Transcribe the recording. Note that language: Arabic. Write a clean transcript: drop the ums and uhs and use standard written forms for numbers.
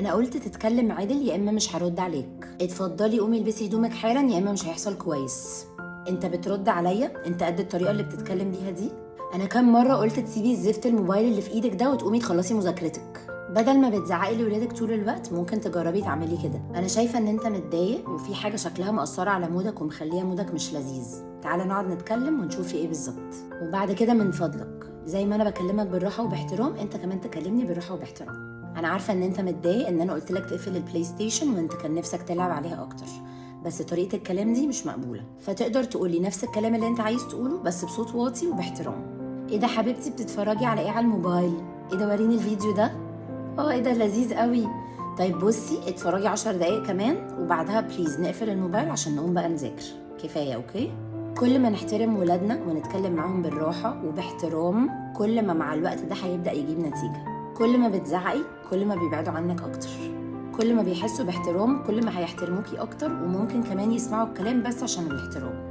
انا قلت تتكلم عدل يا اما مش هرد عليك. اتفضلي قومي البسي هدومك حالا يا اما مش هيحصل كويس. انت بترد عليا؟ انت قد الطريقه اللي بتتكلم بيها دي؟ انا كام مره قلت تسيبي الزفت الموبايل اللي في ايدك ده وتقومي تخلصي مذاكرتك؟ بدل ما بتزعقي لولادك طول الوقت ممكن تجربي تعملي كده. انا شايفه ان انت متضايق وفي حاجه شكلها مأثره على مودك ومخليه مودك مش لذيذ. تعالى نقعد نتكلم ونشوف في ايه بالظبط. وبعد كده من فضلك زي ما انا بكلمك بالراحه وباحترام انت كمان تكلمني بالراحه وباحترام. انا عارفه ان انت متضايق ان انا قلت لك تقفل البلاي ستيشن وانت كان نفسك تلعب عليها اكتر، بس طريقه الكلام دي مش مقبوله. فتقدر تقولي نفس الكلام اللي انت عايز تقوله بس بصوت واطي وباحترام. ايه ده حبيبتي بتتفرجي على ايه على الموبايل؟ ايه ده وريني الفيديو ده. ايه ده لذيذ قوي. طيب بصي اتفرجي 10 دقايق كمان وبعدها بليز نقفل الموبايل عشان نقوم بقى نذاكر. كفايه اوكي؟ كل ما نحترم ولادنا ونتكلم معاهم بالراحه وباحترام كل ما مع الوقت ده هيبدا يجيب نتيجه. كل ما بتزعقي كل ما بيبعدوا عنك اكتر. كل ما بيحسوا باحترام كل ما هيحترموكي اكتر وممكن كمان يسمعوا الكلام بس عشان الاحترام.